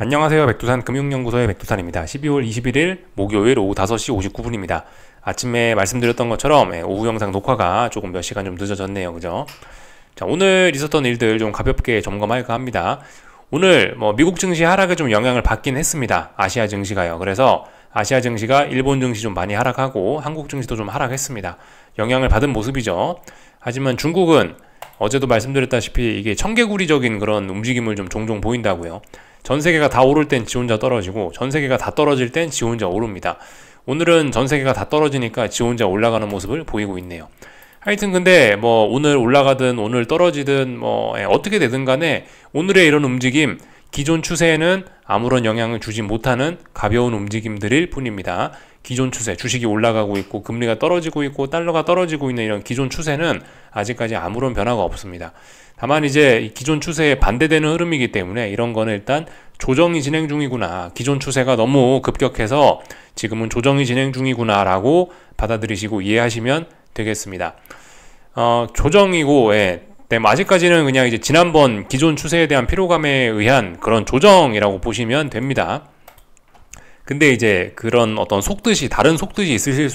안녕하세요. 백두산 금융연구소의 백두산입니다. 12월 21일 목요일 오후 5시 59분입니다. 아침에 말씀드렸던 것처럼 오후 영상 녹화가 조금 몇 시간 좀 늦어졌네요. 그죠? 자, 오늘 있었던 일들 좀 가볍게 점검할까 합니다. 오늘 미국 증시 하락에 좀 영향을 받긴 했습니다. 아시아 증시가요. 그래서 아시아 증시가 일본 증시 좀 많이 하락하고 한국 증시도 좀 하락했습니다. 영향을 받은 모습이죠. 하지만 중국은 어제도 말씀드렸다시피 이게 청개구리적인 그런 움직임을 좀 종종 보인다고요. 전 세계가 다 오를 땐 지 혼자 떨어지고 전 세계가 다 떨어질 땐 지 혼자 오릅니다. 오늘은 전 세계가 다 떨어지니까 지 혼자 올라가는 모습을 보이고 있네요. 하여튼 근데 오늘 올라가든 오늘 떨어지든 어떻게 되든 간에 오늘의 이런 움직임, 기존 추세에는 아무런 영향을 주지 못하는 가벼운 움직임들일 뿐입니다. 기존 추세, 주식이 올라가고 있고 금리가 떨어지고 있고 달러가 떨어지고 있는 이런 기존 추세는 아직까지 아무런 변화가 없습니다. 다만 이제 기존 추세에 반대되는 흐름이기 때문에 이런 거는 일단 조정이 진행 중이구나, 기존 추세가 너무 급격해서 지금은 조정이 진행 중이구나 라고 받아들이시고 이해하시면 되겠습니다. 조정이고 아직까지는 그냥 이제 지난번 기존 추세에 대한 피로감에 의한 그런 조정이라고 보시면 됩니다. 근데 이제 그런 어떤 속뜻이 다른 속뜻이 있을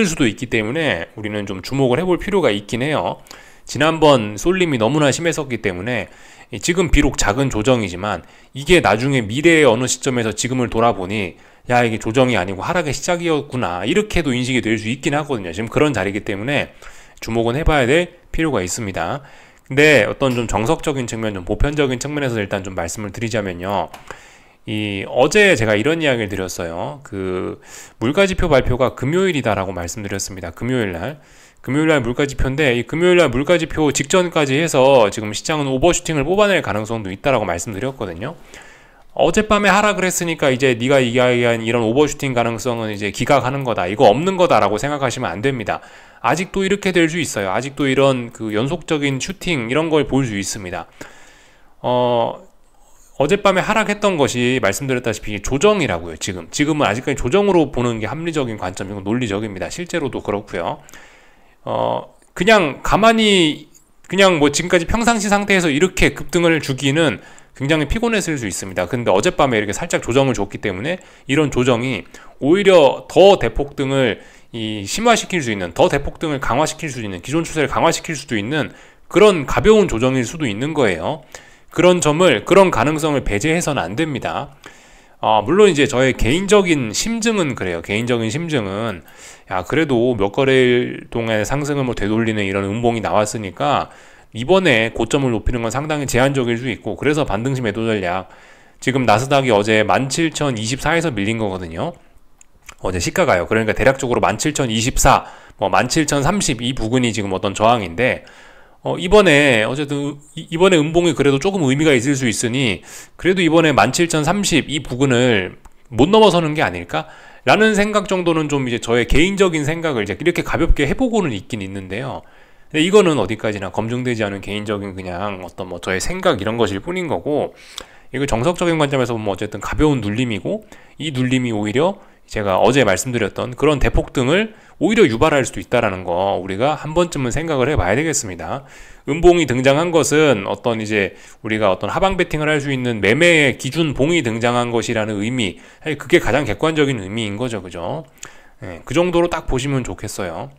수도 있기 때문에 우리는 좀 주목을 해볼 필요가 있긴 해요. 지난번 쏠림이 너무나 심했었기 때문에 지금 비록 작은 조정이지만 이게 나중에 미래의 어느 시점에서 지금을 돌아보니 야, 이게 조정이 아니고 하락의 시작이었구나, 이렇게도 인식이 될 수 있긴 하거든요. 지금 그런 자리이기 때문에 주목은 해봐야 될 필요가 있습니다. 근데 어떤 좀 정석적인 측면, 좀 보편적인 측면에서 일단 좀 말씀을 드리자면요. 어제 제가 이런 이야기를 드렸어요. 그 물가지표 발표가 금요일이다라고 말씀드렸습니다. 금요일날 물가지표인데, 이 금요일날 물가지표 직전까지 해서 지금 시장은 오버슈팅을 뽑아낼 가능성도 있다라고 말씀드렸거든요. 어젯밤에 하락을 했으니까 이제 네가 이야기한 이런 오버슈팅 가능성은 이제 기각하는 거다, 이거 없는 거다라고 생각하시면 안 됩니다. 아직도 이렇게 될 수 있어요. 아직도 이런 그 연속적인 슈팅 이런 걸 볼 수 있습니다. 어젯밤에 하락했던 것이 말씀드렸다시피 조정이라고요. 지금은 아직까지 조정으로 보는 게 합리적인 관점이고 논리적입니다. 실제로도 그렇고요. 그냥 가만히 그냥 지금까지 평상시 상태에서 이렇게 급등을 주기는 굉장히 피곤했을 수 있습니다. 근데 어젯밤에 이렇게 살짝 조정을 줬기 때문에 이런 조정이 오히려 더 대폭등을 심화시킬 수 있는, 더 대폭등을 강화시킬 수 있는, 기존 추세를 강화시킬 수도 있는 그런 가벼운 조정일 수도 있는 거예요. 그런 가능성을 배제해서는 안 됩니다. 물론 이제 저의 개인적인 심증은 그래요. 개인적인 심증은 그래도 몇 거래일 동안의 상승을 되돌리는 이런 음봉이 나왔으니까 이번에 고점을 높이는 건 상당히 제한적일 수 있고, 그래서 반등시 매도 전략, 지금 나스닥이 어제 17,024에서 밀린 거거든요. 어제 시가가요. 그러니까 대략적으로 17,024, 17,030 이 부근이 지금 어떤 저항인데, 이번에 음봉이 그래도 조금 의미가 있을 수 있으니 그래도 이번에 17,030 이 부근을 못 넘어서는 게 아닐까? 라는 생각 정도는 좀 이제 저의 개인적인 생각을 이제 이렇게 가볍게 해보고는 있긴 있는데요. 근데 이거는 어디까지나 검증되지 않은 개인적인 그냥 어떤 저의 생각 이런 것일 뿐인 거고, 이거 정석적인 관점에서 보면 어쨌든 가벼운 눌림이고, 이 눌림이 오히려 제가 어제 말씀드렸던 그런 대폭등을 오히려 유발할 수도 있다라는 거 우리가 한 번쯤은 생각을 해봐야 되겠습니다. 음봉이 등장한 것은 우리가 어떤 하방 베팅을 할 수 있는 매매의 기준 봉이 등장한 것이라는 의미, 그게 가장 객관적인 의미인 거죠, 그죠? 그 정도로 딱 보시면 좋겠어요.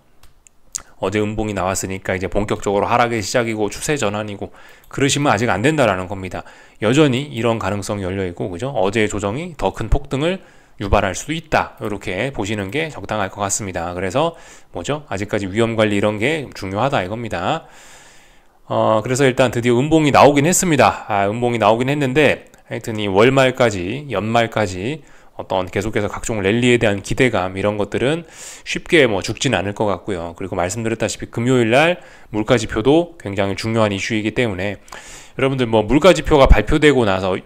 어제 음봉이 나왔으니까 이제 본격적으로 하락의 시작이고 추세 전환이고 그러시면 아직 안 된다라는 겁니다. 여전히 이런 가능성이 열려 있고, 그죠? 어제의 조정이 더 큰 폭등을 유발할 수도 있다, 이렇게 보시는 게 적당할 것 같습니다. 그래서 아직까지 위험관리 이런 게 중요하다 이겁니다. 그래서 일단 드디어 음봉이 나오긴 했습니다. 음봉이 나오긴 했는데 하여튼 이 월말까지 연말까지 어떤 계속해서 각종 랠리에 대한 기대감 이런 것들은 쉽게 죽진 않을 것 같고요. 그리고 말씀드렸다시피 금요일날 물가지표도 굉장히 중요한 이슈이기 때문에 여러분들 물가지표가 발표되고 나서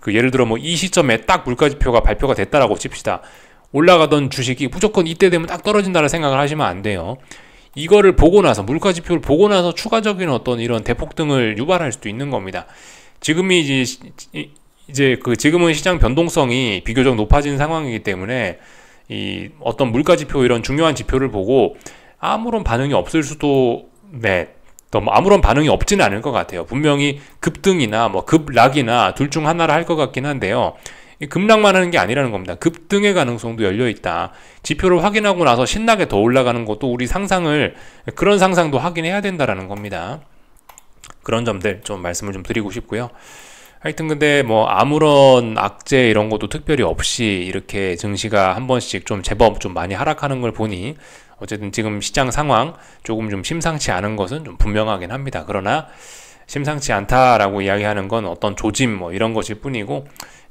예를 들어 이 시점에 딱 물가지표가 발표가 됐다라고 칩시다. 올라가던 주식이 무조건 이때 되면 딱 떨어진다는 생각을 하시면 안 돼요. 이거를 보고 나서, 물가지표를 보고 나서 추가적인 어떤 이런 대폭등을 유발할 수도 있는 겁니다. 지금은 시장 변동성이 비교적 높아진 상황이기 때문에 어떤 물가지표 이런 중요한 지표를 보고 아무런 반응이 없을 수도 뭐 아무런 반응이 없지는 않을 것 같아요. 분명히 급등이나 뭐 급락이나 둘 중 하나를 할 것 같긴 한데요. 급락만 하는 게 아니라는 겁니다. 급등의 가능성도 열려 있다. 지표를 확인하고 나서 신나게 더 올라가는 것도 우리 그런 상상도 확인해야 된다라는 겁니다. 그런 점들 좀 말씀을 좀 드리고 싶고요. 하여튼 근데 뭐 아무런 악재 이런 것도 특별히 없이 이렇게 증시가 한 번씩 좀 제법 좀 많이 하락하는 걸 보니 어쨌든 지금 시장 상황 조금 좀 심상치 않은 것은 좀 분명하긴 합니다. 그러나 심상치 않다라고 이야기하는 건 어떤 조짐 뭐 이런 것일 뿐이고,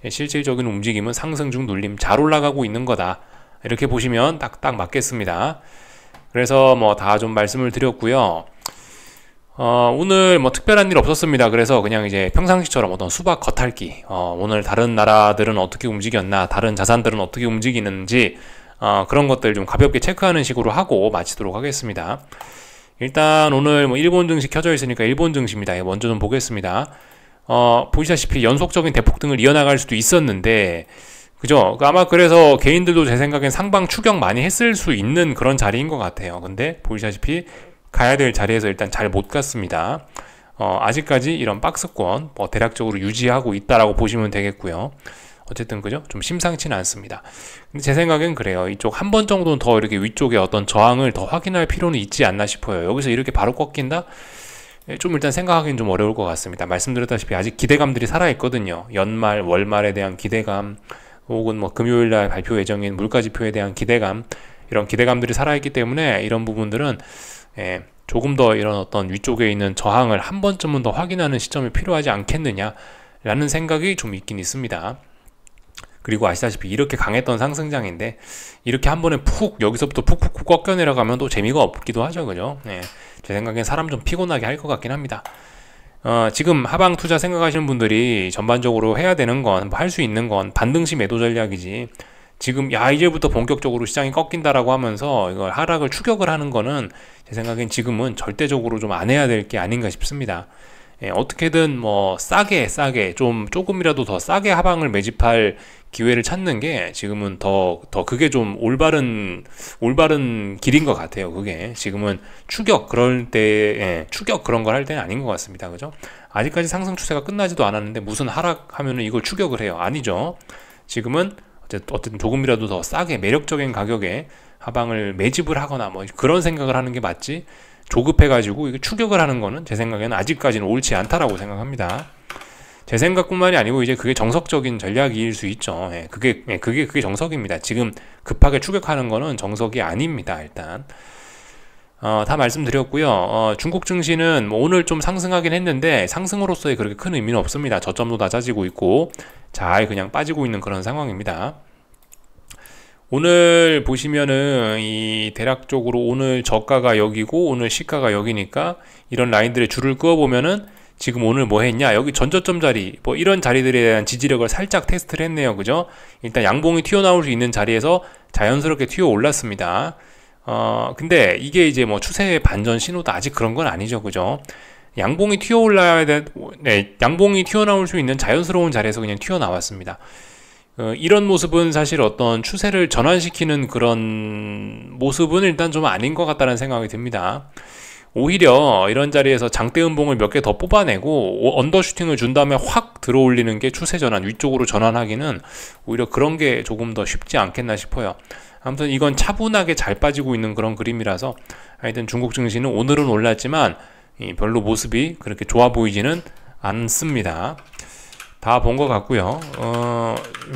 실질적인 움직임은 상승 중 눌림 잘 올라가고 있는 거다, 이렇게 보시면 딱 맞겠습니다. 그래서 뭐 다 좀 말씀을 드렸고요. 오늘 뭐 특별한 일 없었습니다. 그래서 그냥 이제 평상시처럼 어떤 수박 겉핥기, 오늘 다른 나라들은 어떻게 움직였나, 다른 자산들은 어떻게 움직이는지, 그런 것들 좀 가볍게 체크하는 식으로 하고 마치도록 하겠습니다. 일단 오늘 뭐 일본 증시 켜져 있으니까 일본 증시입니다. 먼저 좀 보겠습니다. 보시다시피 연속적인 대폭등을 이어나갈 수도 있었는데, 그죠? 아마 그래서 개인들도 제 생각엔 상방 추격 많이 했을 수 있는 그런 자리인 것 같아요. 근데 보시다시피 가야 될 자리에서 일단 잘 못 갔습니다. 아직까지 이런 박스권 뭐 대략적으로 유지하고 있다라고 보시면 되겠고요. 어쨌든 그죠? 좀 심상치는 않습니다. 근데 제 생각엔 그래요. 이쪽 한 번 정도는 더 이렇게 위쪽에 어떤 저항을 더 확인할 필요는 있지 않나 싶어요. 여기서 이렇게 바로 꺾인다? 좀 일단 생각하기는 좀 어려울 것 같습니다. 말씀드렸다시피 아직 기대감들이 살아있거든요. 연말, 월말에 대한 기대감, 혹은 뭐 금요일날 발표 예정인 물가지표에 대한 기대감, 이런 기대감들이 살아있기 때문에 이런 부분들은 조금 더 이런 어떤 위쪽에 있는 저항을 한 번쯤은 더 확인하는 시점이 필요하지 않겠느냐라는 생각이 좀 있긴 있습니다. 그리고 아시다시피 이렇게 강했던 상승장인데 이렇게 한 번에 여기서부터 푹 꺾여 내려가면 또 재미가 없기도 하죠. 그죠? 제 생각엔 사람 좀 피곤하게 할 것 같긴 합니다. 지금 하방 투자 생각하시는 분들이 전반적으로 해야 되는 건, 뭐 할 수 있는 건 반등시 매도 전략이지, 지금 이제부터 본격적으로 시장이 꺾인다라고 하면서 이걸 하락을 추격을 하는 거는 제 생각엔 지금은 절대적으로 좀 안 해야 될 게 아닌가 싶습니다. 어떻게든 뭐 싸게 조금이라도 더 싸게 하방을 매집할 기회를 찾는 게 지금은 더 그게 좀 올바른 길인 것 같아요. 그게 지금은 추격 그런 걸 할 때는 아닌 것 같습니다. 그죠? 아직까지 상승 추세가 끝나지도 않았는데 무슨 하락하면은 이걸 추격을 해요? 아니죠. 지금은 어쨌든 조금이라도 더 싸게 매력적인 가격에 하방을 매집을 하거나 뭐 그런 생각을 하는 게 맞지, 조급해가지고 이게 추격을 하는 거는 제 생각에는 아직까지는 옳지 않다라고 생각합니다. 제 생각뿐만이 아니고 이제 그게 정석적인 전략일 수 있죠. 그게 정석입니다. 지금 급하게 추격하는 거는 정석이 아닙니다. 일단 다 말씀드렸고요. 중국 증시는 뭐 오늘 좀 상승하긴 했는데 상승으로서의 그렇게 큰 의미는 없습니다. 저점도 낮아지고 있고 잘 그냥 빠지고 있는 그런 상황입니다. 오늘 보시면은 이 대략적으로 오늘 저가가 여기고 오늘 시가가 여기니까 이런 라인들의 줄을 그어 보면은 지금 오늘 뭐 했냐, 여기 전저점 자리 뭐 이런 자리들에 대한 지지력을 살짝 테스트를 했네요. 그죠? 일단 양봉이 튀어나올 수 있는 자리에서 자연스럽게 튀어 올랐습니다. 근데 이게 이제 뭐 추세의 반전 신호도 아직 그런 건 아니죠. 그죠? 양봉이 양봉이 튀어나올 수 있는 자연스러운 자리에서 그냥 튀어나왔습니다. 이런 모습은 사실 어떤 추세를 전환시키는 그런 모습은 일단 좀 아닌 것 같다는 생각이 듭니다. 오히려 이런 자리에서 장대 음봉을 몇 개 더 뽑아내고 언더슈팅을 준 다음에 확 들어올리는 게 추세 전환, 위쪽으로 전환하기는 오히려 그런 게 조금 더 쉽지 않겠나 싶어요. 아무튼 이건 차분하게 잘 빠지고 있는 그런 그림이라서 하여튼 중국 증시는 오늘은 올랐지만 별로 모습이 그렇게 좋아 보이지는 않습니다. 다 본 것 같고요.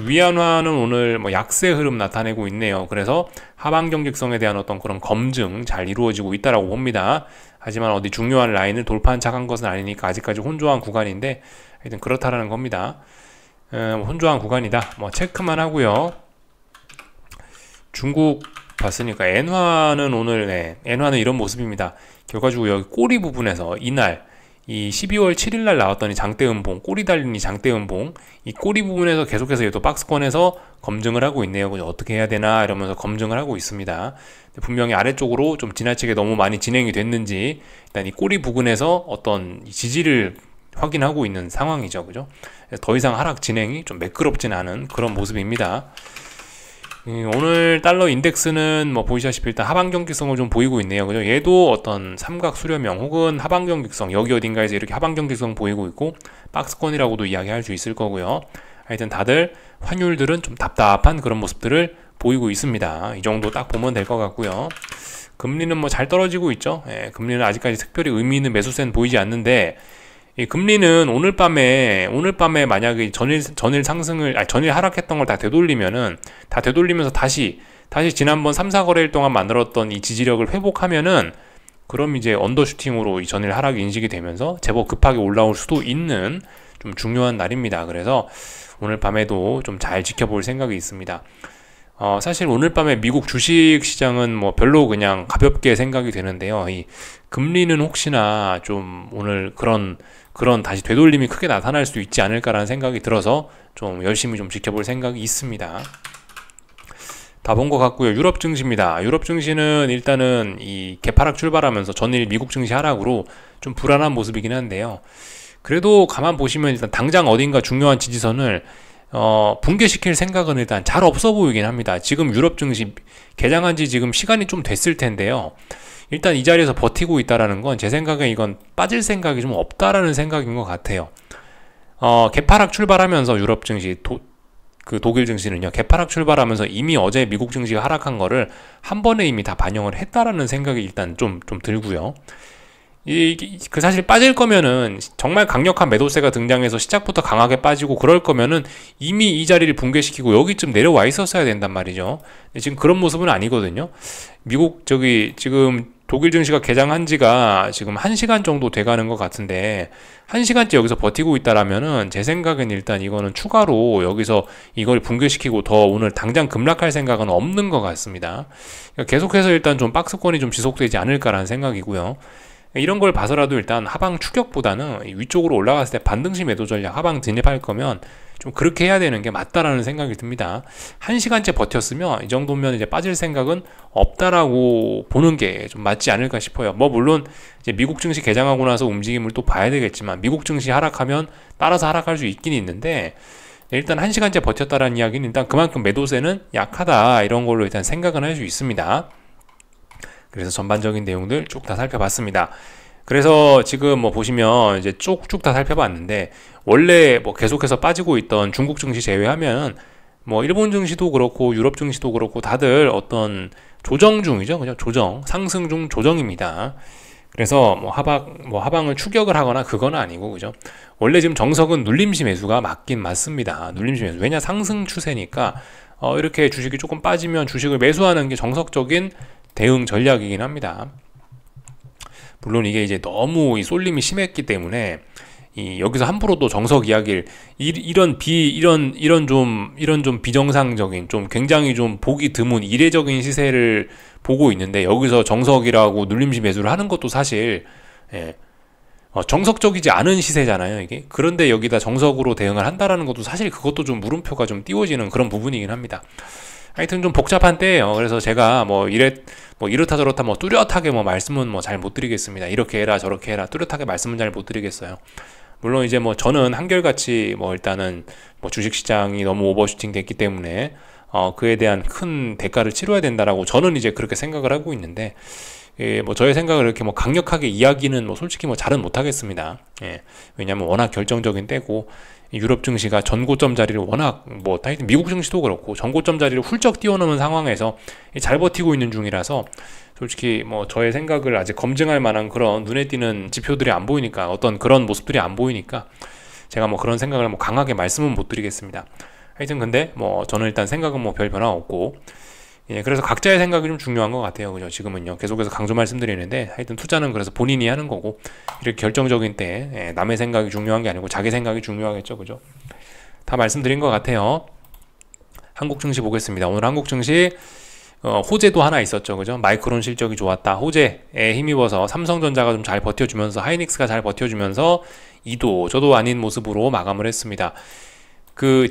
위안화는 오늘 뭐 약세 흐름 나타내고 있네요. 그래서 하방 경직성에 대한 어떤 그런 검증 잘 이루어지고 있다라고 봅니다. 하지만 어디 중요한 라인을 돌파한 것은 아니니까 아직까지 혼조한 구간인데 하여튼 그렇다라는 겁니다. 혼조한 구간이다. 뭐 체크만 하고요. 중국 봤으니까 엔화는 오늘 엔화는 이런 모습입니다. 결과적으로 여기 꼬리 부분에서 이날 이 12월 7일 날 나왔던 이 장대 음봉, 꼬리 달린 이 장대 음봉, 이 꼬리 부분에서 계속해서 또 박스권에서 검증을 하고 있네요. 어떻게 해야 되나 이러면서 검증을 하고 있습니다. 분명히 아래쪽으로 좀 지나치게 너무 많이 진행이 됐는지 일단 이 꼬리 부근에서 어떤 지지를 확인하고 있는 상황이죠. 그죠? 더 이상 하락 진행이 좀 매끄럽진 않은 그런 모습입니다. 오늘 달러 인덱스는 뭐 보시다시피 일단 하방 경직성을 좀 보이고 있네요. 그죠? 얘도 어떤 삼각 수렴형 혹은 하방 경직성, 여기 어딘가에서 이렇게 하방 경직성 보이고 있고, 박스권이라고도 이야기할 수 있을 거고요. 하여튼 다들 환율들은 좀 답답한 그런 모습들을 보이고 있습니다. 이 정도 딱 보면 될 것 같고요. 금리는 뭐 잘 떨어지고 있죠. 예, 금리는 아직까지 특별히 의미 있는 매수세는 보이지 않는데, 이 금리는 오늘 밤에 만약에 전일 상승을, 전일 하락했던 걸 다 되돌리면서 다시 지난번 3, 4거래일 동안 만들었던 이 지지력을 회복하면은, 그럼 이제 언더슈팅으로 이 전일 하락이 인식이 되면서 제법 급하게 올라올 수도 있는 좀 중요한 날입니다. 그래서 오늘 밤에도 좀 잘 지켜볼 생각이 있습니다. 사실 오늘 밤에 미국 주식 시장은 뭐 별로 그냥 가볍게 생각이 되는데요. 이 금리는 혹시나 좀 오늘 그런 다시 되돌림이 크게 나타날 수 있지 않을까라는 생각이 들어서 좀 열심히 좀 지켜볼 생각이 있습니다. 다 본 것 같고요. 유럽 증시입니다. 유럽 증시는 일단은 이 개파락 출발하면서 전일 미국 증시 하락으로 좀 불안한 모습이긴 한데요. 그래도 가만 보시면 일단 당장 어딘가 중요한 지지선을 붕괴시킬 생각은 일단 잘 없어 보이긴 합니다. 지금 유럽 증시 개장한 지 지금 시간이 좀 됐을 텐데요. 일단 이 자리에서 버티고 있다라는 건 제 생각에 이건 빠질 생각이 좀 없다라는 생각인 것 같아요. 개파락 출발하면서 유럽 증시, 독일 증시는요, 개파락 출발하면서 이미 어제 미국 증시가 하락한 거를 한 번에 이미 다 반영을 했다라는 생각이 일단 좀 들고요. 사실 빠질 거면은 정말 강력한 매도세가 등장해서 시작부터 강하게 빠지고 그럴 거면은 이미 이 자리를 붕괴시키고 여기쯤 내려와 있었어야 된단 말이죠. 지금 그런 모습은 아니거든요. 지금 독일 증시가 개장한 지가 지금 1시간 정도 돼가는 것 같은데 1시간째 여기서 버티고 있다라면은 제 생각엔 일단 이거는 추가로 여기서 이걸 붕괴시키고 더 오늘 당장 급락할 생각은 없는 것 같습니다. 그러니까 계속해서 일단 좀 박스권이 좀 지속되지 않을까라는 생각이고요. 이런 걸 봐서라도 일단 하방 추격보다는 위쪽으로 올라갔을 때 반등시 매도 전략, 하방 진입할 거면 좀 그렇게 해야 되는 게 맞다라는 생각이 듭니다. 1시간째 버텼으면 이 정도면 이제 빠질 생각은 없다라고 보는 게 좀 맞지 않을까 싶어요. 뭐 물론 이제 미국 증시 개장하고 나서 움직임을 또 봐야 되겠지만 미국 증시 하락하면 따라서 하락할 수 있긴 있는데, 일단 1시간째 버텼다라는 이야기는 일단 그만큼 매도세는 약하다, 이런 걸로 일단 생각은 할 수 있습니다. 그래서 전반적인 내용들 쭉 다 살펴봤습니다. 그래서 지금 뭐 보시면 이제 쭉쭉 다 살펴봤는데, 원래 뭐 계속해서 빠지고 있던 중국 증시 제외하면 뭐 일본 증시도 그렇고 유럽 증시도 그렇고 다들 어떤 조정 중이죠. 그죠? 상승 중 조정입니다. 그래서 뭐 하방을 추격을 하거나 그건 아니고, 그죠? 원래 지금 정석은 눌림시 매수가 맞긴 맞습니다. 눌림시 매수. 왜냐? 상승 추세니까 이렇게 주식이 조금 빠지면 주식을 매수하는 게 정석적인 대응 전략이긴 합니다. 물론 이게 이제 너무 이 쏠림이 심했기 때문에 여기서 함부로 또 정석 이야기를 이런 좀 비정상적인, 좀 굉장히 좀 보기 드문 이례적인 시세를 보고 있는데 여기서 정석이라고 눌림시 매수를 하는 것도 사실 정석적이지 않은 시세잖아요, 이게. 그런데 여기다 정석으로 대응을 한다라는 것도 사실 그것도 좀 물음표가 좀 띄워지는 그런 부분이긴 합니다. 하여튼 좀 복잡한 때예요. 그래서 제가 이렇다 저렇다 뚜렷하게 말씀은 잘 못 드리겠습니다. 이렇게 해라 저렇게 해라 뚜렷하게 말씀은 잘 못 드리겠어요. 물론 이제 저는 한결같이 일단은 주식시장이 너무 오버슈팅 됐기 때문에 그에 대한 큰 대가를 치러야 된다라고 저는 이제 그렇게 생각을 하고 있는데, 저의 생각을 이렇게 강력하게 이야기는 솔직히 잘은 못하겠습니다. 왜냐면 워낙 결정적인 때고, 유럽 증시가 전고점 자리를 워낙 하여튼 미국 증시도 그렇고 전고점 자리를 훌쩍 뛰어넘은 상황에서 잘 버티고 있는 중이라서, 솔직히 저의 생각을 아직 검증할 만한 그런 눈에 띄는 지표들이 안 보이니까, 어떤 그런 모습들이 안 보이니까 제가 그런 생각을 강하게 말씀은 못 드리겠습니다. 하여튼 근데 저는 일단 생각은 별 변화 없고, 그래서 각자의 생각이 좀 중요한 것 같아요. 그죠? 지금은요, 계속해서 강조 말씀드리는데, 하여튼 투자는 그래서 본인이 하는 거고, 이렇게 결정적인 때 남의 생각이 중요한 게 아니고 자기 생각이 중요하겠죠. 그죠? 다 말씀드린 것 같아요. 한국 증시 보겠습니다. 오늘 한국 증시 호재도 하나 있었죠. 그죠? 마이크론 실적이 좋았다. 호재에 힘입어서 삼성전자가 좀 잘 버텨주면서, 하이닉스가 잘 버텨주면서 이도 저도 아닌 모습으로 마감을 했습니다.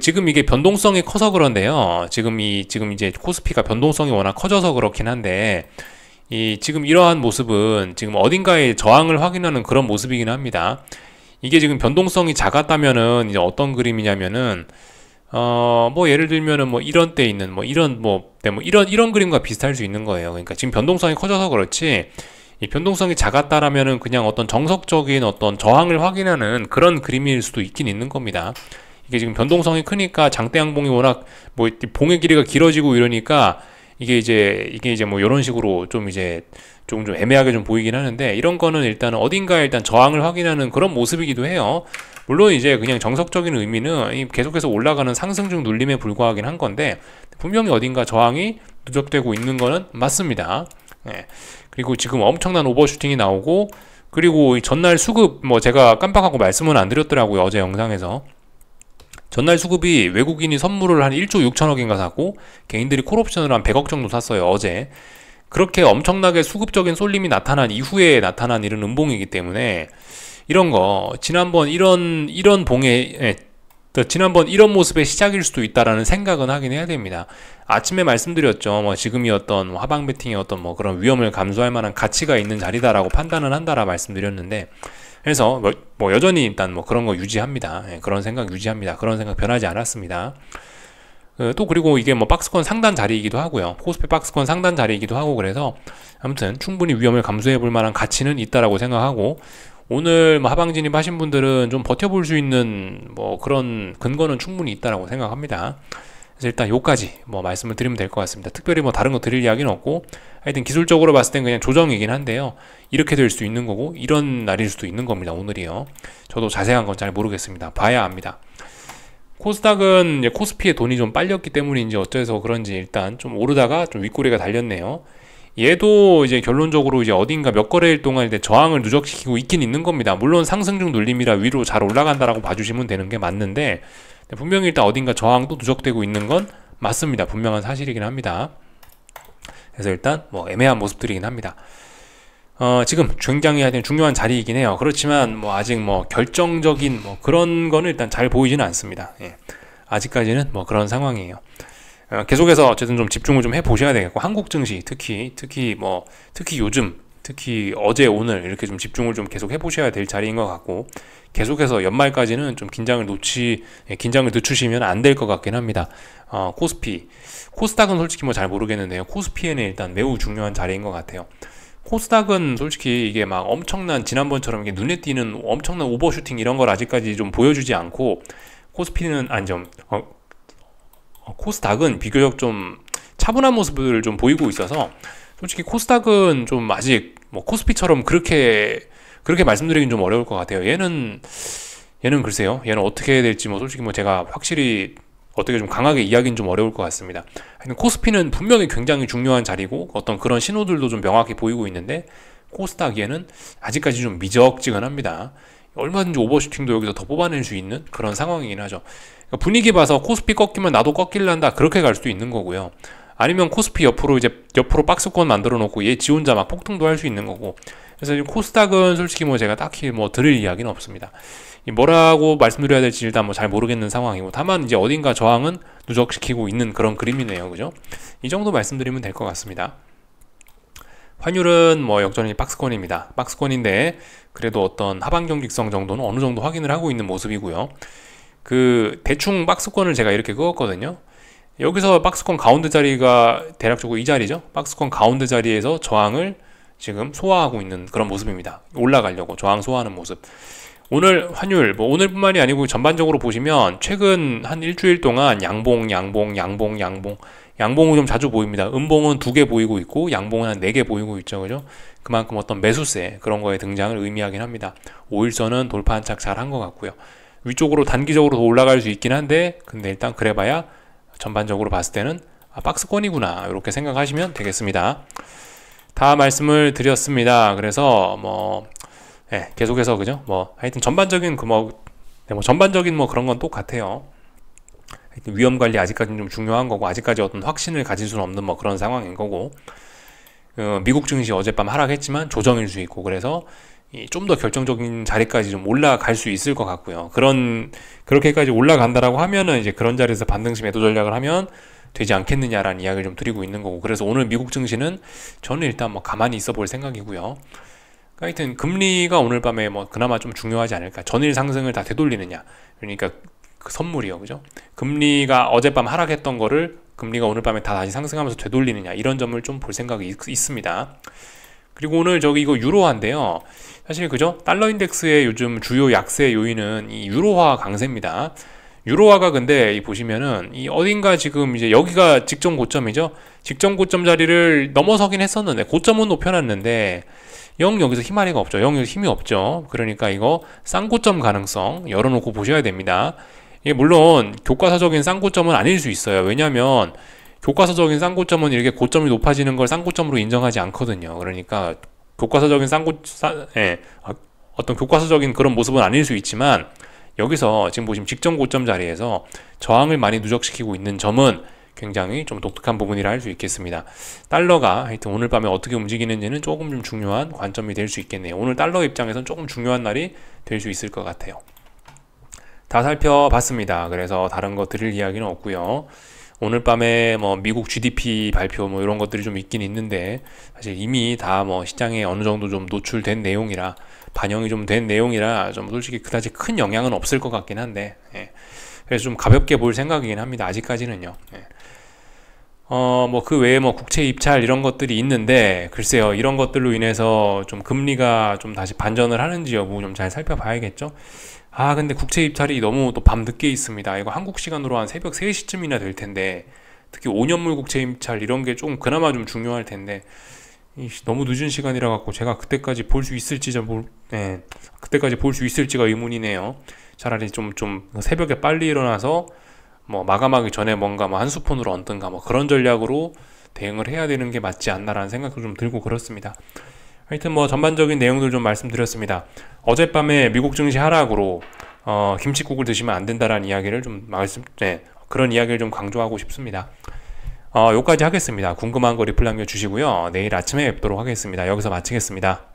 지금 이게 변동성이 커서 그런데요. 지금 이제 코스피가 변동성이 워낙 커져서 그렇긴 한데, 지금 이러한 모습은 지금 어딘가에 저항을 확인하는 그런 모습이긴 합니다. 이게 지금 변동성이 작았다면은 이제 어떤 그림이냐면은, 뭐 예를 들면은 뭐 이런 때 있는 뭐 이런 이런 그림과 비슷할 수 있는 거예요. 그러니까 지금 변동성이 커져서 그렇지, 이 변동성이 작았다라면은 그냥 어떤 정석적인 어떤 저항을 확인하는 그런 그림일 수도 있긴 있는 겁니다. 이게 지금 변동성이 크니까 장대 양봉이 워낙 뭐 봉의 길이가 길어지고 이러니까 이게 이제 뭐 이런 식으로 좀 이제 좀 애매하게 좀 보이긴 하는데, 이런 거는 일단 어딘가에 일단 저항을 확인하는 그런 모습이기도 해요. 물론 이제 그냥 정석적인 의미는 계속해서 올라가는 상승 중 눌림에 불과하긴 한 건데, 분명히 어딘가 저항이 누적되고 있는 거는 맞습니다. 예. 그리고 지금 엄청난 오버슈팅이 나오고, 그리고 전날 수급 뭐 제가 깜빡하고 말씀은 안 드렸더라고요, 어제 영상에서. 전날 수급이 외국인이 선물을 한 1조 6천억인가 샀고, 개인들이 콜옵션을 한 100억 정도 샀어요, 어제. 그렇게 엄청나게 수급적인 쏠림이 나타난 이후에 나타난 이런 음봉이기 때문에, 이런 거 지난번 이런 봉에 지난번 이런 모습의 시작일 수도 있다라는 생각은 하긴 해야 됩니다. 아침에 말씀드렸죠. 뭐 지금이 어떤 하방 베팅의 어떤 뭐 그런 위험을 감수할 만한 가치가 있는 자리다라고 판단을 한다라 말씀드렸는데, 그래서 뭐 여전히 일단 뭐 그런 거 유지합니다. 예, 그런 생각 유지합니다. 그런 생각 변하지 않았습니다. 또 그리고 이게 뭐 박스권 상단 자리이기도 하고요. 코스피 박스권 상단 자리이기도 하고, 그래서 아무튼 충분히 위험을 감수해 볼 만한 가치는 있다라고 생각하고, 오늘 뭐 하방 진입하신 분들은 좀 버텨볼 수 있는 뭐 그런 근거는 충분히 있다라고 생각합니다. 그래서 일단 요까지 뭐 말씀을 드리면 될 것 같습니다. 특별히 뭐 다른 거 드릴 이야기는 없고, 하여튼 기술적으로 봤을 땐 그냥 조정이긴 한데요. 이렇게 될 수 있는 거고 이런 날일 수도 있는 겁니다, 오늘이요. 저도 자세한 건 잘 모르겠습니다. 봐야 합니다. 코스닥은 이제 코스피에 돈이 좀 빨렸기 때문인지 어째서 그런지 일단 좀 오르다가 좀 윗꼬리가 달렸네요. 얘도 이제 결론적으로 이제 어딘가 몇 거래일 동안 이제 저항을 누적시키고 있긴 있는 겁니다. 물론 상승 중 눌림이라 위로 잘 올라간다라고 봐주시면 되는 게 맞는데, 분명히 일단 어딘가 저항도 누적되고 있는 건 맞습니다. 분명한 사실이긴 합니다. 그래서 일단 뭐 애매한 모습들이긴 합니다. 지금 굉장히 하여튼 중요한 자리이긴 해요. 그렇지만 뭐 아직 뭐 결정적인 뭐 그런 거는 일단 잘 보이지는 않습니다. 예. 아직까지는 뭐 그런 상황이에요. 계속해서 어쨌든 좀 집중을 좀 해보셔야 되겠고, 한국 증시 특히 요즘 특히 어제 오늘 이렇게 좀 집중을 좀 계속 해보셔야 될 자리인 것 같고, 계속해서 연말까지는 좀 긴장을 늦추시면 안 될 것 같긴 합니다. 코스닥은 솔직히 뭐 잘 모르겠는데요. 코스피에는 일단 매우 중요한 자리인 것 같아요. 코스닥은 솔직히 이게 막 엄청난 지난번처럼 이게 눈에 띄는 엄청난 오버슈팅 이런 걸 아직까지 좀 보여주지 않고, 코스피는 코스닥은 비교적 좀 차분한 모습을 좀 보이고 있어서, 솔직히 코스닥은 좀 아직 뭐 코스피처럼 그렇게 말씀드리긴 좀 어려울 것 같아요. 얘는 글쎄요. 얘는 어떻게 될지 뭐 솔직히 뭐 제가 확실히 어떻게 좀 강하게 이야기는 좀 어려울 것 같습니다. 코스피는 분명히 굉장히 중요한 자리고 어떤 그런 신호들도 좀 명확히 보이고 있는데, 코스닥 얘는 아직까지 좀 미적지근합니다. 얼마든지 오버슈팅도 여기서 더 뽑아낼 수 있는 그런 상황이긴 하죠. 그러니까 분위기 봐서 코스피 꺾이면 나도 꺾일란다, 그렇게 갈 수도 있는 거고요. 아니면 코스피 옆으로 박스권 만들어 놓고 얘 지 혼자 막 폭등도 할 수 있는 거고. 그래서 지금 코스닥은 솔직히 뭐 제가 딱히 뭐 드릴 이야기는 없습니다. 뭐라고 말씀드려야 될지 일단 뭐 잘 모르겠는 상황이고, 다만 이제 어딘가 저항은 누적시키고 있는 그런 그림이네요. 그죠? 이 정도 말씀드리면 될 것 같습니다. 환율은 뭐 역전히 박스권입니다. 박스권인데 그래도 어떤 하방 경직성 정도는 어느 정도 확인을 하고 있는 모습이고요. 대충 박스권을 제가 이렇게 그었거든요. 여기서 박스권 가운데 자리가 대략적으로 이 자리죠. 박스권 가운데 자리에서 저항을 지금 소화하고 있는 그런 모습입니다. 올라가려고 저항 소화하는 모습. 오늘 환율, 뭐 오늘뿐만이 아니고 전반적으로 보시면 최근 한 일주일 동안 양봉이 좀 자주 보입니다. 음봉은 2개 보이고 있고 양봉은 한 4개 보이고 있죠. 그죠? 그만큼 어떤 매수세 그런 거의 등장을 의미하긴 합니다. 5일선은 돌파 한착 잘 한 것 같고요. 위쪽으로 단기적으로 더 올라갈 수 있긴 한데, 근데 일단 그래봐야 전반적으로 봤을 때는 박스권이구나, 이렇게 생각하시면 되겠습니다. 다 말씀을 드렸습니다. 그래서 뭐 계속해서 그죠? 뭐 하여튼 전반적인 전반적인 뭐 그런 건 똑같아요. 위험 관리 아직까지는 좀 중요한 거고, 아직까지 어떤 확신을 가질 수는 없는 뭐 그런 상황인 거고, 미국 증시 어젯밤 하락했지만 조정일 수 있고, 그래서 좀 더 결정적인 자리까지 좀 올라갈 수 있을 것 같고요. 그렇게까지 올라간다라고 하면은 이제 그런 자리에서 반등시 매도 전략을 하면 되지 않겠느냐라는 이야기를 좀 드리고 있는 거고, 그래서 오늘 미국 증시는 저는 일단 뭐 가만히 있어 볼 생각이고요. 하여튼 금리가 오늘 밤에 뭐 그나마 좀 중요하지 않을까. 전일 상승을 다 되돌리느냐, 그러니까 그 선물이요, 그죠? 금리가 어젯밤 하락했던 거를 금리가 오늘 밤에 다 다시 상승하면서 되돌리느냐, 이런 점을 좀 볼 생각이 있습니다. 그리고 오늘 저기 이거 유로화인데요. 사실 그죠? 달러 인덱스의 요즘 주요 약세 요인은 이 유로화 강세입니다. 유로화가 근데 이 보시면은 이 어딘가 지금 이제 여기가 직전 고점이죠. 직전 고점 자리를 넘어서긴 했었는데 고점은 높여놨는데 영 여기서 힘아리가 없죠. 영 여기서 힘이 없죠. 그러니까 이거 쌍고점 가능성 열어놓고 보셔야 됩니다. 이게 물론 교과서적인 쌍고점은 아닐 수 있어요. 왜냐하면 교과서적인 쌍고점은 이렇게 고점이 높아지는 걸 쌍고점으로 인정하지 않거든요. 그러니까 교과서적인 어떤 교과서적인 그런 모습은 아닐 수 있지만 여기서 지금 보시면 직전 고점 자리에서 저항을 많이 누적시키고 있는 점은 굉장히 좀 독특한 부분이라 할 수 있겠습니다. 달러가 하여튼 오늘 밤에 어떻게 움직이는지는 조금 좀 중요한 관점이 될 수 있겠네요. 오늘 달러 입장에서는 조금 중요한 날이 될 수 있을 것 같아요. 다 살펴봤습니다. 그래서 다른 거 드릴 이야기는 없고요. 오늘 밤에 뭐 미국 GDP 발표 뭐 이런 것들이 좀 있긴 있는데 사실 이미 다 뭐 시장에 어느 정도 좀 노출된 내용이라 반영이 좀 된 내용이라 좀 솔직히 그다지 큰 영향은 없을 것 같긴 한데 그래서 좀 가볍게 볼 생각이긴 합니다. 아직까지는요. 뭐 그 외에 뭐 국채 입찰 이런 것들이 있는데 글쎄요, 이런 것들로 인해서 좀 금리가 좀 다시 반전을 하는지 여부 좀 잘 살펴봐야겠죠. 근데 국채 입찰이 너무 또 밤늦게 있습니다. 이거 한국 시간으로 한 새벽 3시쯤이나 될 텐데 특히 5년물 국채 입찰 이런 게 좀 그나마 좀 중요할 텐데 너무 늦은 시간이라 갖고 제가 그때까지 볼 수 있을지 그때까지 볼 수 있을지가 의문이네요. 차라리 좀 새벽에 빨리 일어나서 뭐 마감하기 전에 뭔가 뭐 한수폰으로 얹든가 뭐 그런 전략으로 대응을 해야 되는 게 맞지 않나라는 생각도 좀 들고 그렇습니다. 하여튼 뭐 전반적인 내용들 좀 말씀드렸습니다. 어젯밤에 미국 증시 하락으로 김칫국을 드시면 안 된다라는 이야기를 좀 그런 이야기를 좀 강조하고 싶습니다. 여기까지 하겠습니다. 궁금한 거 리플 남겨주시고요. 내일 아침에 뵙도록 하겠습니다. 여기서 마치겠습니다.